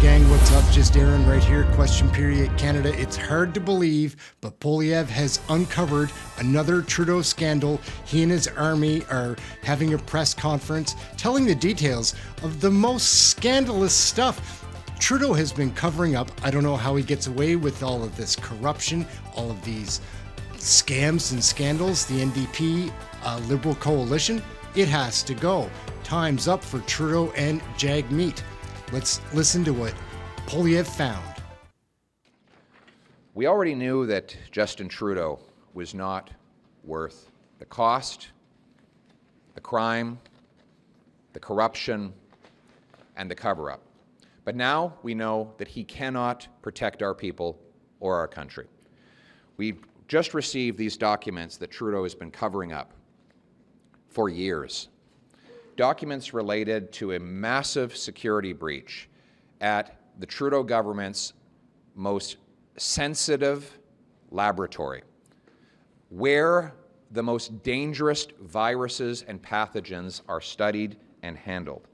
gang, what's up? Just Ehren right here, Question Period Canada. It's hard to believe, but Poilievre has uncovered another Trudeau scandal. He and his army are having a press conference telling the details of the most scandalous stuff Trudeau has been covering up. I don't know how he gets away with all of this corruption, all of these scams and scandals. The NDP, Liberal coalition, it has to go. Time's up for Trudeau and JAGMEET. Let's listen to what Poilievre found. We already knew that Justin Trudeau was not worth the cost, the crime, the corruption, and the cover-up. But now we know that he cannot protect our people or our country. We just received these documents that Trudeau has been covering up for years. Documents related to a massive security breach at the Trudeau government's most sensitive laboratory, where the most dangerous viruses and pathogens are studied and handled.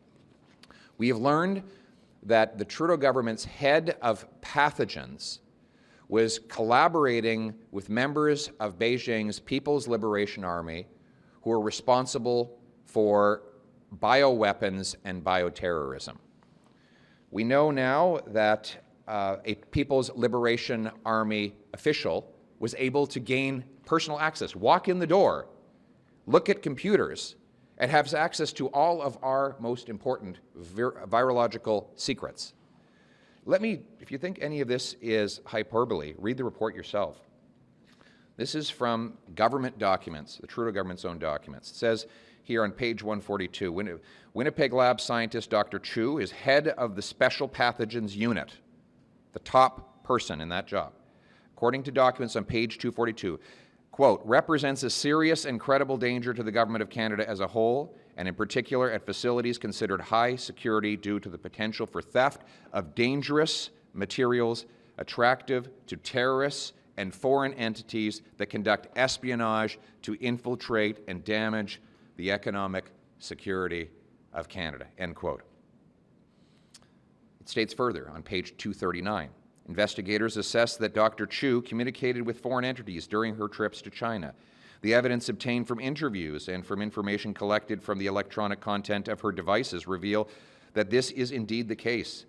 We have learned that the Trudeau government's head of pathogens was collaborating with members of Beijing's People's Liberation Army who are responsible for bioweapons and bioterrorism. We know now that a People's Liberation Army official was able to gain personal access, walk in the door, look at computers, and have access to all of our most important virological secrets. If you think any of this is hyperbole, read the report yourself. This is from government documents, the Trudeau government's own documents. It says here on page 142, Winnipeg Lab scientist Dr. Chu is head of the Special Pathogens Unit, the top person in that job. According to documents on page 242, quote, represents a serious and credible danger to the Government of Canada as a whole, and in particular at facilities considered high security due to the potential for theft of dangerous materials attractive to terrorists and foreign entities that conduct espionage to infiltrate and damage the economic security of Canada, end quote. It states further on page 239, investigators assess that Dr. Chu communicated with foreign entities during her trips to China. The evidence obtained from interviews and from information collected from the electronic content of her devices reveal that this is indeed the case.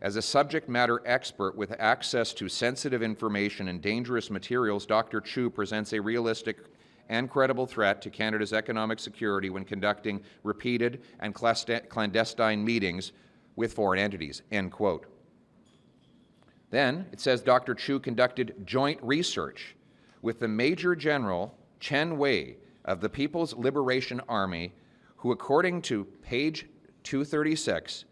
As a subject matter expert with access to sensitive information and dangerous materials, Dr. Chu presents a realistic and credible threat to Canada's economic security when conducting repeated and clandestine meetings with foreign entities, end quote. Then it says Dr. Chu conducted joint research with the Major General Chen Wei of the People's Liberation Army, who, according to page 236,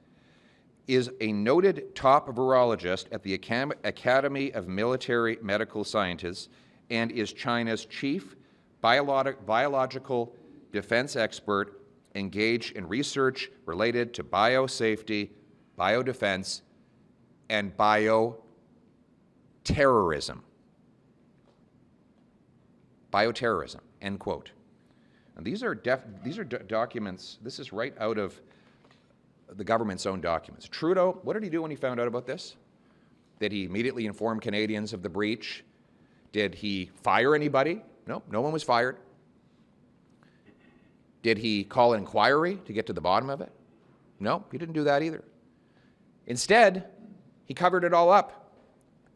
is a noted top virologist at the Academy of Military Medical Sciences and is China's chief biological defense expert engaged in research related to biosafety, biodefense, and bioterrorism. Bioterrorism, end quote. And these are documents, this is right out of the government's own documents. Trudeau, what did he do when he found out about this? Did he immediately inform Canadians of the breach? Did he fire anybody? No, no one was fired. Did he call an inquiry to get to the bottom of it? No, he didn't do that either. Instead, he covered it all up.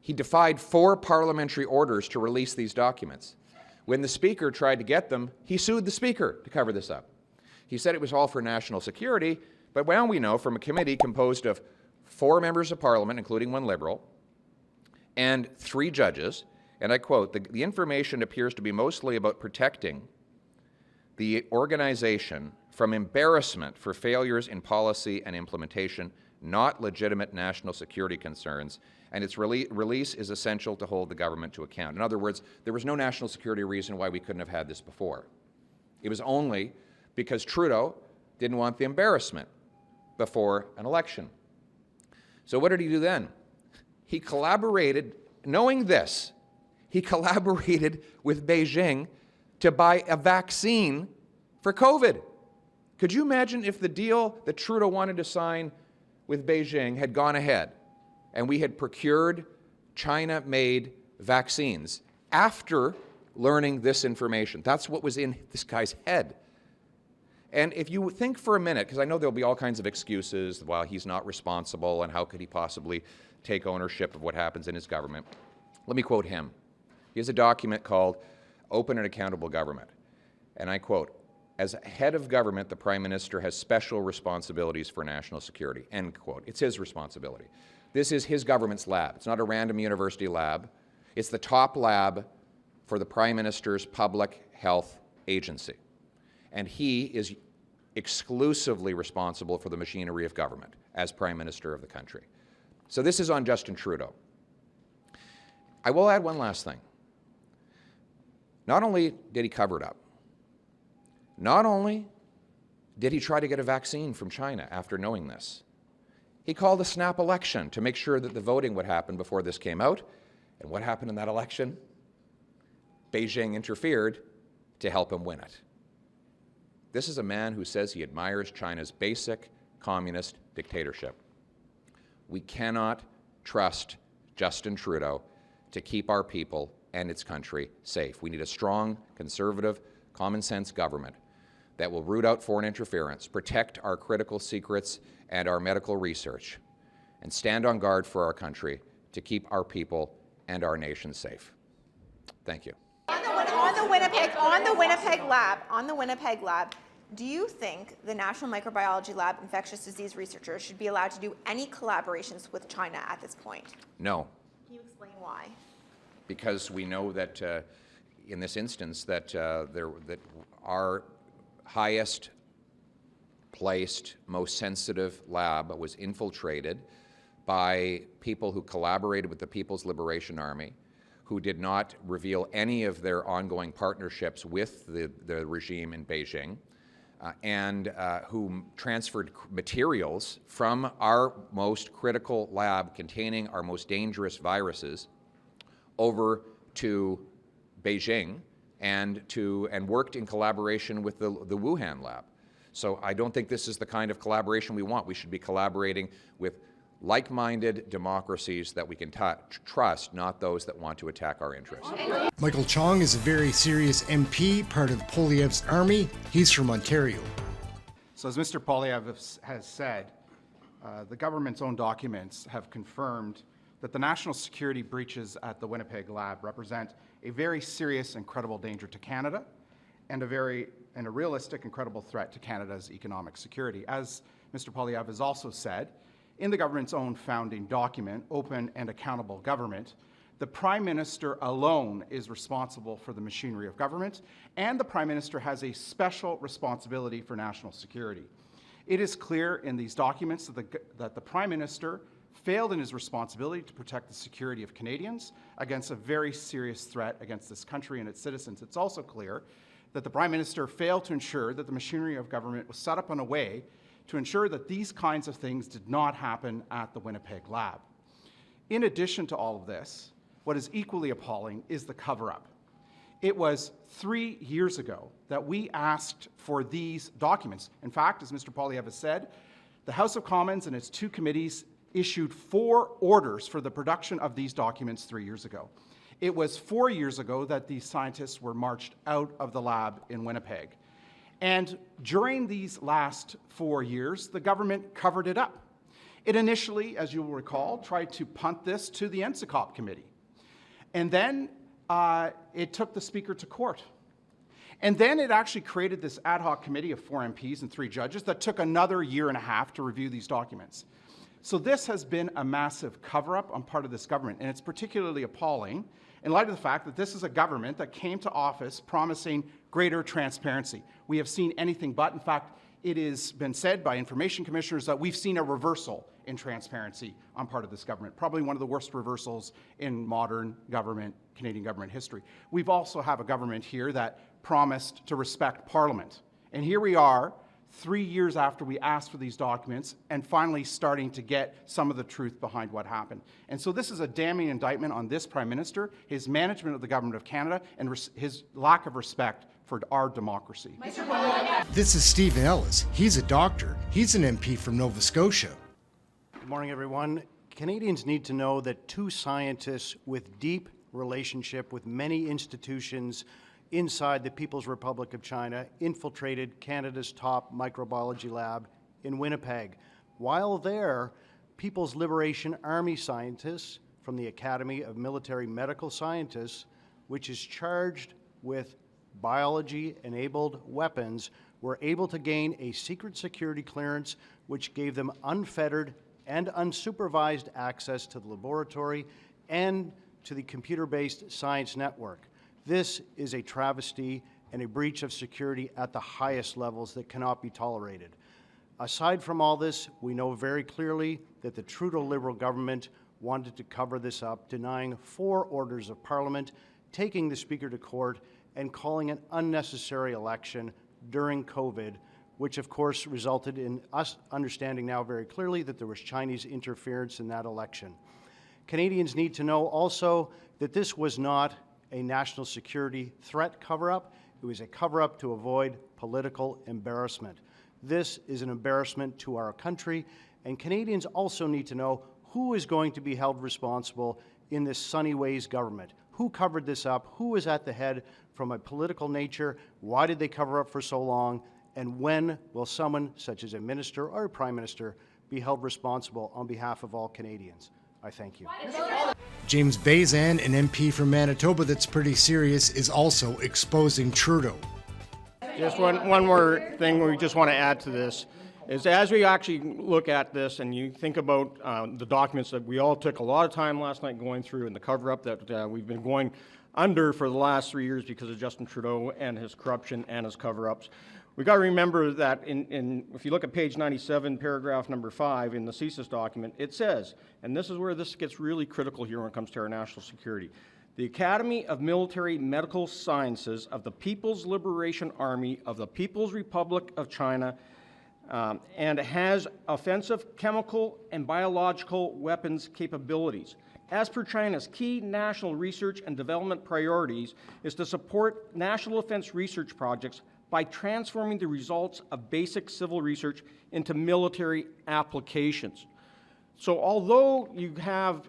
He defied 4 parliamentary orders to release these documents. When the Speaker tried to get them, he sued the Speaker to cover this up. He said it was all for national security, but now we know from a committee composed of 4 members of Parliament, including 1 Liberal, and 3 judges, and I quote, the information appears to be mostly about protecting the organization from embarrassment for failures in policy and implementation, not legitimate national security concerns, and its release is essential to hold the government to account. In other words, there was no national security reason why we couldn't have had this before. It was only because Trudeau didn't want the embarrassment before an election. So what did he do then? He collaborated, knowing this, he collaborated with Beijing to buy a vaccine for COVID. Could you imagine if the deal that Trudeau wanted to sign with Beijing had gone ahead? and we had procured China-made vaccines after learning this information. That's what was in this guy's head. And if you think for a minute, because I know there'll be all kinds of excuses, well, he's not responsible, and how could he possibly take ownership of what happens in his government? Let me quote him. He has a document called Open and Accountable Government. And I quote, "As head of government, the Prime Minister has special responsibilities for national security," end quote. It's his responsibility. This is his government's lab. It's not a random university lab. It's the top lab for the Prime Minister's public health agency. And he is exclusively responsible for the machinery of government as Prime Minister of the country. So this is on Justin Trudeau. I will add one last thing. Not only did he cover it up, not only did he try to get a vaccine from China after knowing this, he called a snap election to make sure that the voting would happen before this came out. And what happened in that election? Beijing interfered to help him win it. This is a man who says he admires China's basic communist dictatorship. We cannot trust Justin Trudeau to keep our people and its country safe. We need a strong, conservative, common-sense government that will root out foreign interference, protect our critical secrets and our medical research, and stand on guard for our country to keep our people and our nation safe. Thank you. On the Winnipeg lab, do you think the National Microbiology Lab infectious disease researchers should be allowed to do any collaborations with China at this point? No. Can you explain why? Because we know that in this instance that our highest placed, most sensitive lab was infiltrated by people who collaborated with the People's Liberation Army, who did not reveal any of their ongoing partnerships with the regime in Beijing, and who transferred materials from our most critical lab containing our most dangerous viruses over to Beijing and worked in collaboration with the Wuhan lab. So I don't think this is the kind of collaboration we want. We should be collaborating with like-minded democracies that we can trust, not those that want to attack our interests. Michael Chong is a very serious MP, part of Poilievre's army. He's from Ontario. So as Mr. Poilievre has said, the government's own documents have confirmed that the national security breaches at the Winnipeg lab represent a very serious and credible danger to Canada and a realistic and credible threat to Canada's economic security. As Mr. Poilievre has also said, in the government's own founding document, Open and Accountable Government, the Prime Minister alone is responsible for the machinery of government, and the Prime Minister has a special responsibility for national security. It is clear in these documents that the Prime Minister failed in his responsibility to protect the security of Canadians against a very serious threat against this country and its citizens. It's also clear that the Prime Minister failed to ensure that the machinery of government was set up in a way to ensure that these kinds of things did not happen at the Winnipeg lab. In addition to all of this, what is equally appalling is the cover-up. It was 3 years ago that we asked for these documents. In fact, as Mr. Poilievre has said, the House of Commons and its two committees issued 4 orders for the production of these documents 3 years ago. It was 4 years ago that these scientists were marched out of the lab in Winnipeg. And during these last 4 years, the government covered it up. It initially, as you will recall, tried to punt this to the NSICOP committee. And then it took the Speaker to court. And then it actually created this ad hoc committee of 4 MPs and 3 judges that took another year and a half to review these documents. So this has been a massive cover-up on part of this government, and it's particularly appalling in light of the fact that this is a government that came to office promising greater transparency. We have seen anything but. In fact, it has been said by information commissioners that we've seen a reversal in transparency on part of this government, probably one of the worst reversals in modern government, Canadian government history. We've also have a government here that promised to respect Parliament. And here we are, 3 years after we asked for these documents, and finally starting to get some of the truth behind what happened. And so this is a damning indictment on this Prime Minister, his management of the Government of Canada, and his lack of respect for our democracy. This is Stephen Ellis. He's a doctor. He's an MP from Nova Scotia. Good morning, everyone. Canadians need to know that two scientists with deep relationship with many institutions inside the People's Republic of China infiltrated Canada's top microbiology lab in Winnipeg. While there, People's Liberation Army scientists from the Academy of Military Medical Scientists, which is charged with biology-enabled weapons, were able to gain a secret security clearance which gave them unfettered and unsupervised access to the laboratory and to the computer-based science network. This is a travesty and a breach of security at the highest levels that cannot be tolerated. Aside from all this, we know very clearly that the Trudeau Liberal government wanted to cover this up, denying 4 orders of Parliament, taking the Speaker to court, and calling an unnecessary election during COVID, which of course resulted in us understanding now very clearly that there was Chinese interference in that election. Canadians need to know also that this was not a national security threat cover-up. It was a cover-up to avoid political embarrassment. This is an embarrassment to our country, and Canadians also need to know who is going to be held responsible in this Sunny Ways government. Who covered this up? Who is at the head from a political nature? Why did they cover up for so long? And when will someone, such as a minister or a prime minister, be held responsible on behalf of all Canadians? I thank you. James Bayan, an MP from Manitoba that's pretty serious, is also exposing Trudeau. Just one more thing we just want to add to this is as we actually look at this and you think about the documents that we all took a lot of time last night going through and the cover-up that we've been going under for the last 3 years because of Justin Trudeau and his corruption and his cover-ups. We've got to remember that if you look at page 97, paragraph number 5 in the CSIS document, it says, and this is where this gets really critical here when it comes to our national security, the Academy of Military Medical Sciences of the People's Liberation Army of the People's Republic of China and has offensive chemical and biological weapons capabilities. As per China's key national research and development priorities is to support national defense research projects by transforming the results of basic civil research into military applications. So although you have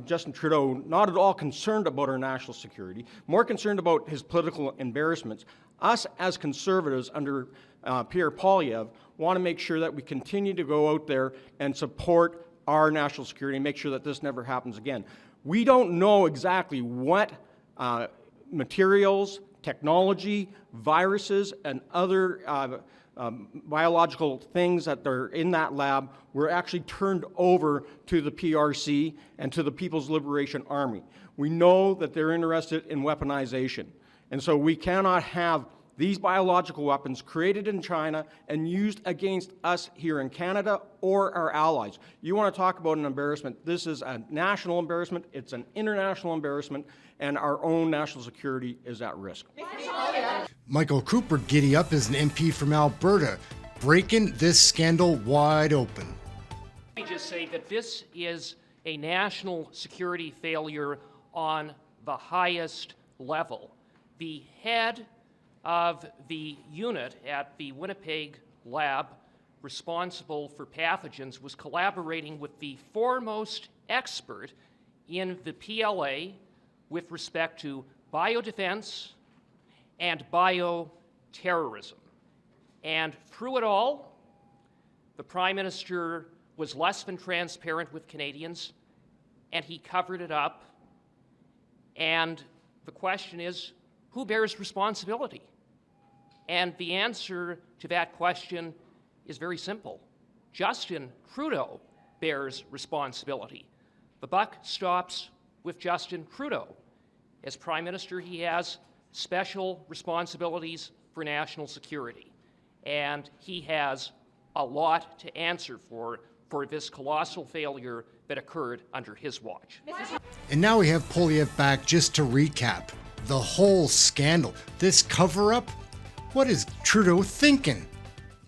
Justin Trudeau not at all concerned about our national security, more concerned about his political embarrassments, us as conservatives under Pierre Poilievre want to make sure that we continue to go out there and support our national security and make sure that this never happens again. We don't know exactly what materials, technology, viruses, and other biological things that are in that lab were actually turned over to the PRC and to the People's Liberation Army. We know that they're interested in weaponization. And so we cannot have these biological weapons created in China and used against us here in Canada or our allies. You want to talk about an embarrassment. This is a national embarrassment. It's an international embarrassment, and our own national security is at risk. Michael Cooper, Giddee up, is an MP from Alberta, breaking this scandal wide open. Let me just say that this is a national security failure on the highest level. The head of the unit at the Winnipeg lab responsible for pathogens was collaborating with the foremost expert in the PLA with respect to biodefense and bioterrorism. And through it all, the Prime Minister was less than transparent with Canadians, and he covered it up. And the question is, who bears responsibility? And the answer to that question is very simple. Justin Trudeau bears responsibility. The buck stops with Justin Trudeau. As Prime Minister, he has special responsibilities for national security, and he has a lot to answer for this colossal failure that occurred under his watch. And now we have Poilievre back just to recap the whole scandal. This cover-up? What is Trudeau thinking?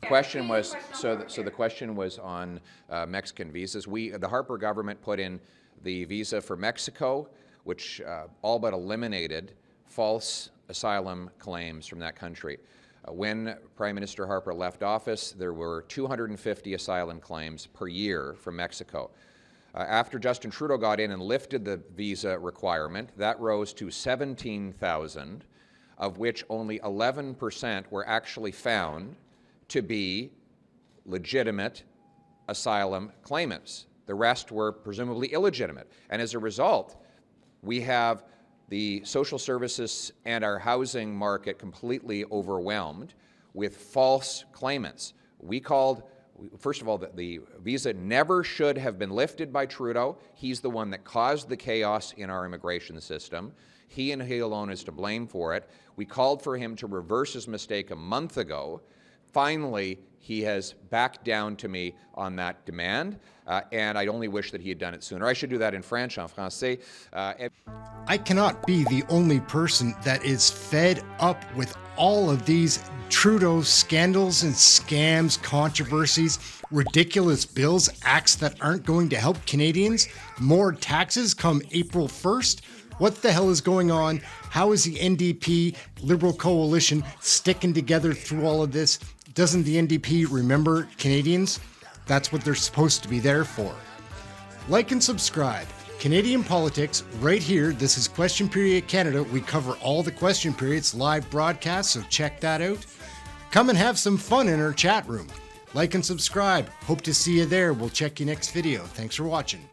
The question was, so the question was on Mexican visas. The Harper government put in the visa for Mexico, which all but eliminated false asylum claims from that country. When Prime Minister Harper left office, there were 250 asylum claims per year from Mexico. After Justin Trudeau got in and lifted the visa requirement, that rose to 17,000, of which only 11% were actually found to be legitimate asylum claimants. The rest were presumably illegitimate. And as a result, we have the social services and our housing market completely overwhelmed with false claimants. We called, first of all, the visa never should have been lifted by Trudeau. He's the one that caused the chaos in our immigration system. He and he alone is to blame for it. We called for him to reverse his mistake a month ago. Finally, he has backed down to me on that demand, and I only wish that he had done it sooner. I should do that in French, en français. I cannot be the only person that is fed up with all of these Trudeau scandals and scams, controversies, ridiculous bills, acts that aren't going to help Canadians, more taxes come April 1st. What the hell is going on? How is the NDP Liberal coalition sticking together through all of this? Doesn't the NDP remember Canadians? That's what they're supposed to be there for. Like and subscribe. Canadian politics right here. This is Question Period Canada. We cover all the question periods live broadcast, so check that out. Come and have some fun in our chat room. Like and subscribe. Hope to see you there. We'll check you next video. Thanks for watching.